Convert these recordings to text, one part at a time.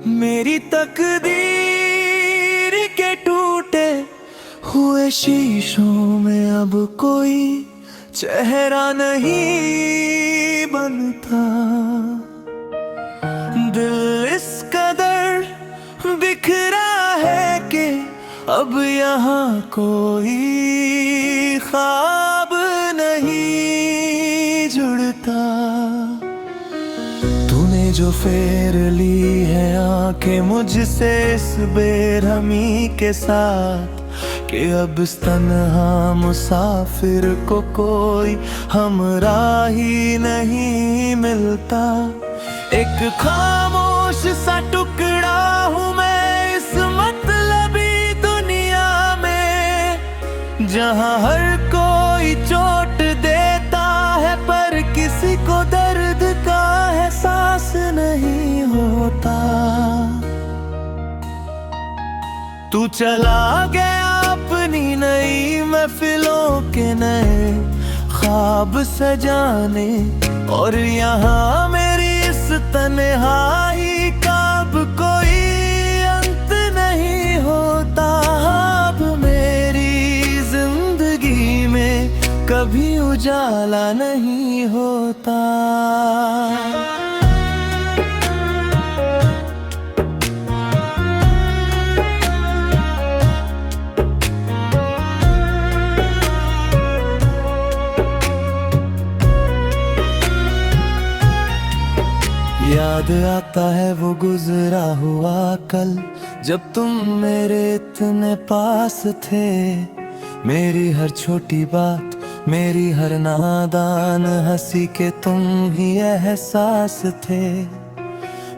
मेरी तकदीर के टूटे हुए शीशों में अब कोई चेहरा नहीं बनता। दिल इस कदर बिखरा है कि अब यहाँ कोई ख्वाब नहीं जुड़ता। तूने जो फेर ली है आंखें मुझसे इस बेरहमी के साथ कि अब इस तन्हा मुसाफिर को कोई हमराही नहीं मिलता। एक खामोश सा टुकड़ा हूँ मैं इस मतलबी दुनिया में, जहाँ हर कोई चोट देता है पर किसी को दर्द का एहसास नहीं होता। तू चला गया अपनी नई महफिलों के नए ख्वाब सजाने, और यहाँ मेरी इस तन्हाई का अब कोई अंत नहीं होता। अब मेरी जिंदगी में कभी उजाला नहीं होता। याद आता है वो गुजरा हुआ कल, जब तुम मेरे इतने पास थे। मेरी हर छोटी बात, मेरी हर नादान हंसी के तुम ही एहसास थे।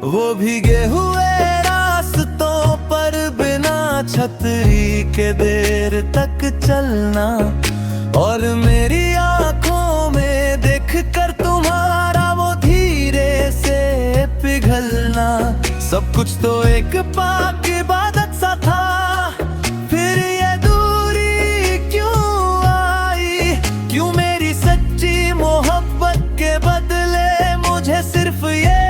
वो भीगे हुए रास्तों पर बिना छतरी के देर तक चलना, और मेरी आंखों में देख कर तुम्हारा वो धीरे से पिघलना। सब कुछ तो एक पाक इबादत सा था, फिर ये दूरी क्यों आई? क्यों मेरी सच्ची मोहब्बत के बदले मुझे सिर्फ ये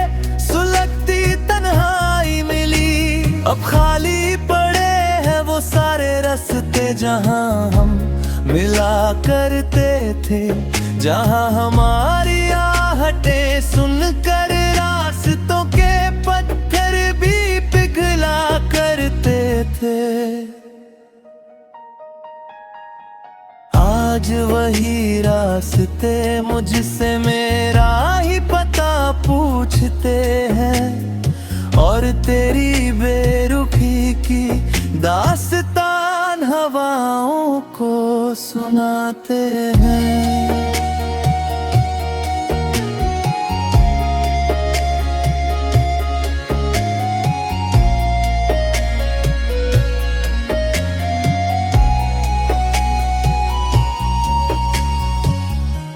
सुलगती तन्हाई मिली? अब खाली पड़े हैं वो सारे रास्ते जहां हम मिला करते थे, जहां हमारी आहटें सुनकर रास्तों के पत्थर भी पिघला करते थे। आज वही रास्ते मुझसे मेरा ही पता पूछते हैं, और तेरी बेरुखी की दास्तान हवाओं को सुनाते हैं।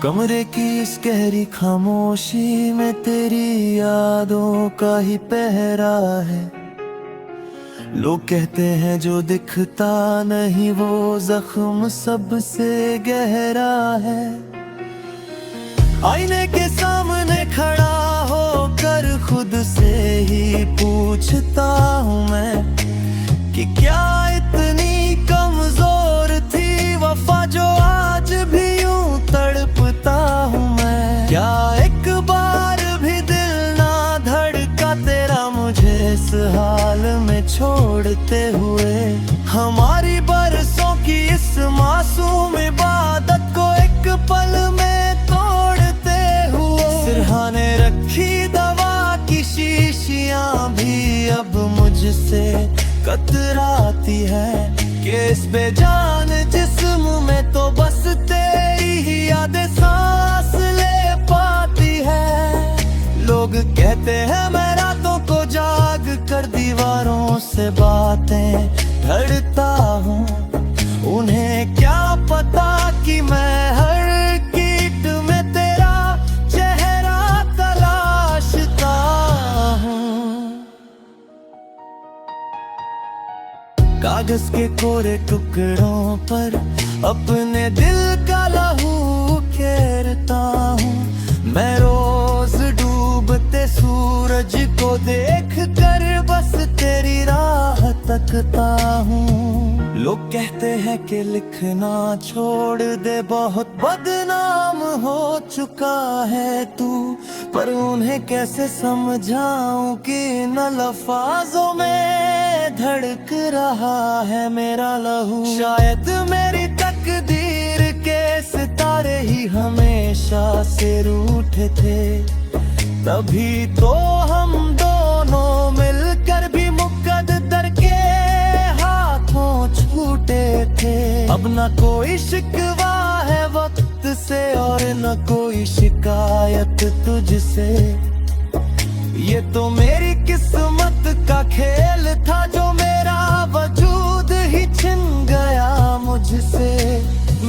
कमरे की इस गहरी खामोशी में तेरी यादों का ही पहरा है। लोग कहते हैं जो दिखता नहीं वो जख्म सबसे गहरा है। आईने के सामने खड़ा होकर खुद से ही पूछता हूँ मैं कि क्या इतनी कमजोर थी वफा जो आज भी यूं तड़पता हूँ मैं। क्या एक बार भी दिल ना धड़का तेरा मुझे इस हाल में छोड़ते हुए? हमारी बरसों की इस मासूम इबादत को एक पल में तोड़ते हुए, सिरहाने रखी दवा की शीशियां भी अब मुझसे कतराती है कि इस बेजान जिस्म में तो बस तेरी ही यादें सांस ले पाती है। लोग कहते हैं मैं रातों को जाग कर दीवारों से बातें ढड़ता हूँ, उन्हें क्या पता कि मैं हर कीट में तेरा चेहरा तलाशता हूँ। कागज के कोरे टुकड़ों पर अपने दिल का लहू खेरता हूँ। मैं रोज डूबते सूरज को देख कर बस सकता हूँ। लोग कहते हैं कि लिखना छोड़ दे, बहुत बदनाम हो चुका है तू, पर उन्हें कैसे समझाऊं कि इन लफ्ज़ों में धड़क रहा है मेरा लहू। शायद मेरी तकदीर के सितारे ही हमेशा से रूठे थे, तभी तो हम दोनों मिलकर भी मुकद्दर के हाथों छूटे थे। अब न कोई शिकवा है वक्त से और न कोई शिकायत तुझसे, ये तो मेरी किस्मत का खेल था जो मेरा वजूद ही छिन गया मुझसे।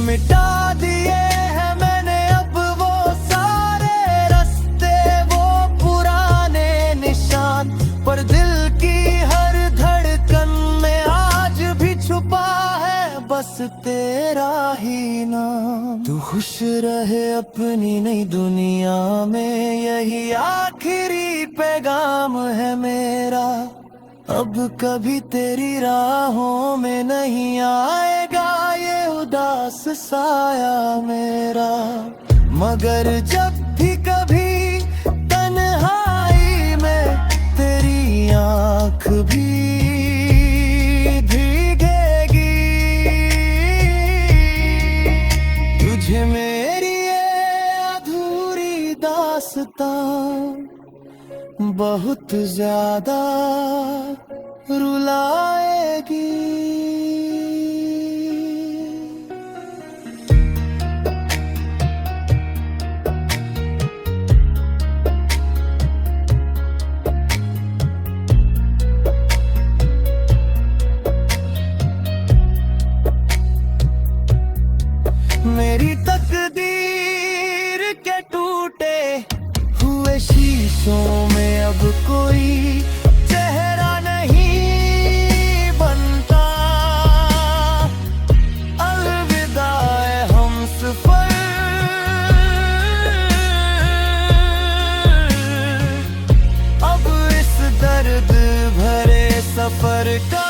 मिटा दिए हैं मैंने अब वो सारे रास्ते, वो पुराने निशान, पर दिल की हर धड़कन में आज भी छुपा है बस तेरा ही नाम। तू खुश रहे अपनी नई दुनिया में, यही आखिरी पैगाम है मेरा। अब कभी तेरी राहों में नहीं आएगा ये उदास साया मेरा, मगर जब भी कभी तन्हाई में तेरी आँख भी भीगेगी, तुझे मेरी ये अधूरी दास्तां बहुत ज्यादा रुलाएगी। मेरी तकदीर के टूटे हुए शीशों में अब कोई चेहरा नहीं बनता। अलविदा हमसफर, अब इस दर्द भरे सफर का